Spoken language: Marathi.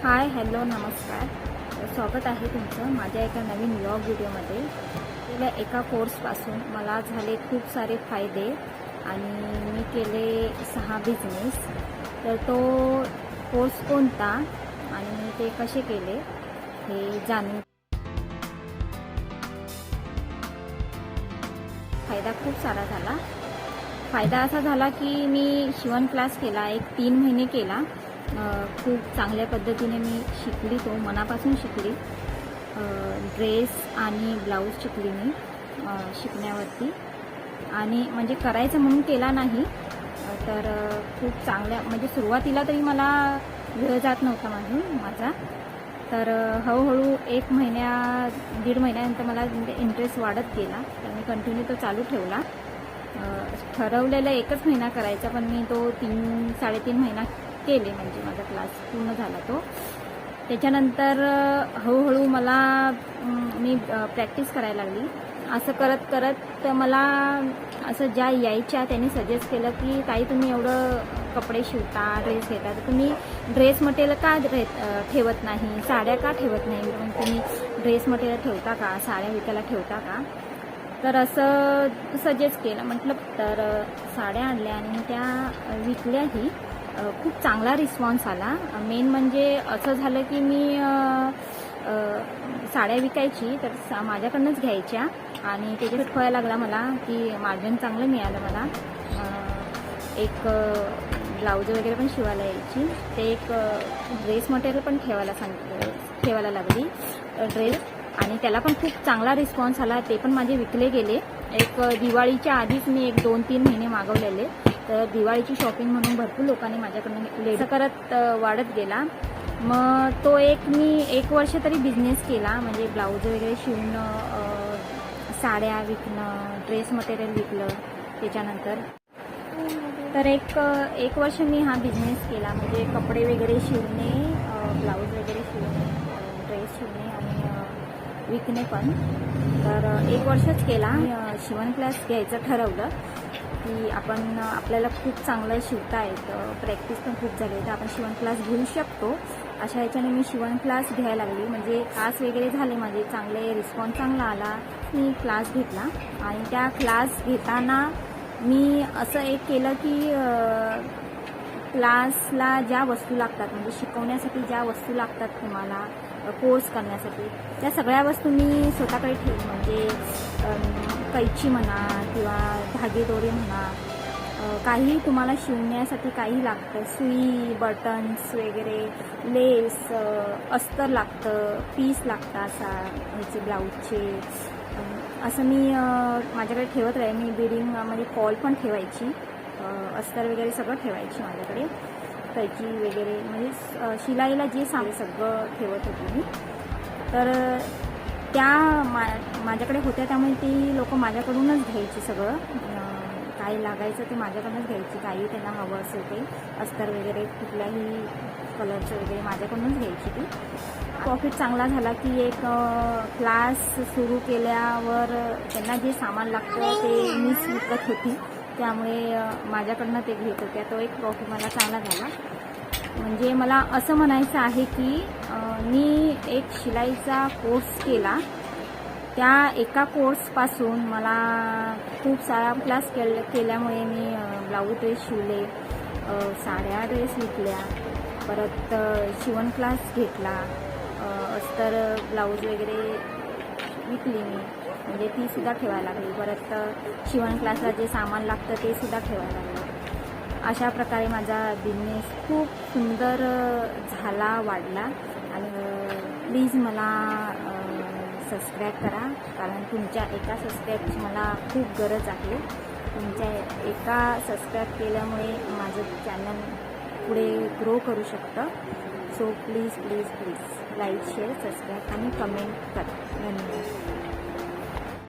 हाय हॅलो नमस्कार. स्वागत आहे तुमचं माझ्या एका नवीन व्लॉग व्हिडिओमध्ये. गेल्या एका कोर्सपासून मला झाले खूप सारे फायदे आणि मी केले 6 बिझनेस. तर तो कोर्स कोणता आणि मी ते कसे केले हे जाणून फायदा खूप सारा झाला. फायदा असा झाला की मी शिवण क्लास केला, एक 3 महिने केला. खूप चांगल्या पद्धतीने मी शिकली, तो मनापासून शिकली. ड्रेस आणि ब्लाऊज शिकली मी शिकण्यावरती. आणि म्हणजे करायचं म्हणून केला नाही, तर खूप चांगल्या म्हणजे सुरुवातीला तरी मला वेळ जात नव्हता माझा. तर हळूहळू 1 महिन्या 1.5 महिन्यानंतर मला इंटरेस्ट वाढत गेला, तर मी कंटिन्यू तो चालू ठेवला. ठरवलेला 1च महिना करायचा, पण मी तो 3-3.5 महिना केले, म्हणजे माझा क्लास पूर्ण झाला तो. त्याच्यानंतर हळूहळू मला मी प्रॅक्टिस करायला लागली. असं करत करत मला असं ज्या यायच्या त्यांनी सजेस्ट केलं की ताई तुम्ही एवढं कपडे शिवता, ड्रेस घेता, तर तुम्ही ड्रेस मटेरियल का ठेवत नाही, साड्या का ठेवत नाही, मग तुम्ही ड्रेस मटेरियल ठेवता का, साड्या विकायला ठेवता का. तर असं सजेस्ट केलं. म्हटलं तर साड्या आणल्या आणि त्या विकल्याही. खूप चांगला रिस्पॉन्स आला. मेन म्हणजे असं झालं की मी साड्या विकायची तर माझ्याकडनंच घ्यायच्या आणि त्याच्यात फळ लागला मला की मार्जिन चांगलं मिळालं मला. एक ब्लाऊज वगैरे पण शिवायला यायची, ते एक ड्रेस मटेरियल पण ठेवायला लागली ड्रेस, आणि त्याला पण खूप चांगला रिस्पॉन्स आला. ते पण माझे विकले गेले. एक दिवाळीच्या आधीच मी 1-2-3 महिने मागवलेले, तर दिवाळीची शॉपिंग म्हणून भरपूर लोकांनी माझ्याकडून लेट करत वाढत गेला. मग तो मी 1 वर्ष तरी बिझनेस केला, म्हणजे ब्लाऊज वगैरे शिवणं, साड्या विकणं, ड्रेस मटेरियल विकलं. त्याच्यानंतर तर एक वर्ष मी हा बिझनेस केला, म्हणजे कपडे वगैरे शिवणे, ब्लाऊज वगैरे शिवणे, ड्रेस शिवणे आणि विकणे पण. तर 1 वर्षच केला. शिवण क्लास घ्यायचं ठरवलं की आपल्याला खूप चांगलं शिवता येतं, प्रॅक्टिस पण खूप झाली, तर आपण शिवण क्लास घेऊ शकतो. अशा ह्याच्याने मी शिवण क्लास घ्यायला लागली. म्हणजे क्लास वगैरे झाले माझे चांगले, रिस्पॉन्स चांगला आला. मी क्लास घेतला आणि त्या क्लास घेताना मी असं एक केलं की क्लासला ज्या वस्तू लागतात, म्हणजे शिकवण्यासाठी ज्या वस्तू लागतात तुम्हाला कोर्स करण्यासाठी, त्या सगळ्या वस्तू मी स्वतःकडे ठेवली. म्हणजे कैची म्हणा किंवा धागेदोरे म्हणा, काही तुम्हाला शिवण्यासाठी काही लागतं, सुई, बटन्स वगैरे, लेस, अस्तर लागतं, पीस लागतं असा ह्याचे ब्लाऊजचे. असं मी माझ्याकडे ठेवत राहील. मी बिडिंगमध्ये कॉल पण ठेवायची, अस्तर वगैरे सगळं ठेवायची माझ्याकडे, कैची वगैरे, म्हणजे शिलाईला जे सगळं ठेवत होते मी. तर त्या माझ्याकडे होत्या, त्यामुळे ती लोक माझ्याकडूनच घ्यायची सगळं. काही लागायचं ते माझ्याकडूनच घ्यायची, काही त्यांना हवं असेल ते अस्तर वगैरे कुठल्याही कलरचं वगैरे माझ्याकडूनच घ्यायची ती. प्रॉफिट चांगला झाला की एक क्लास सुरू केल्यावर त्यांना जे सामान लागतं ते मीच विकत होती, त्यामुळे माझ्याकडनं ते घेत होत्या. तो एक प्रॉफिट मला चांगला झाला. म्हणजे मला असं म्हणायचं आहे की मी एक शिलाईचा कोर्स केला, त्या एका कोर्सपासून मला खूप सारा क्लास केल्यामुळे मी ब्लाऊज ड्रेस शिवले, साड्या ड्रेस विकल्या, परत शिवण क्लास घेतला, अस्तर ब्लाऊज वगैरे विकली मी, म्हणजे ती सुद्धा ठेवायला लागली. परत शिवण क्लासला जे सामान लागतं ते सुद्धा ठेवायला लागलं. अशा प्रकारे माझा बिझनेस खूप सुंदर झाला, वाढला. आणि प्लीज मला सबस्क्राईब करा, कारण तुमच्या एका सबस्क्राईबची मला खूप गरज आहे. तुमच्या एका सबस्क्राईब केल्यामुळे माझं चॅनल पुढे ग्रो करू शकतं. So please please please like, share, subscribe आणि कमेंट करा. धन्यवाद.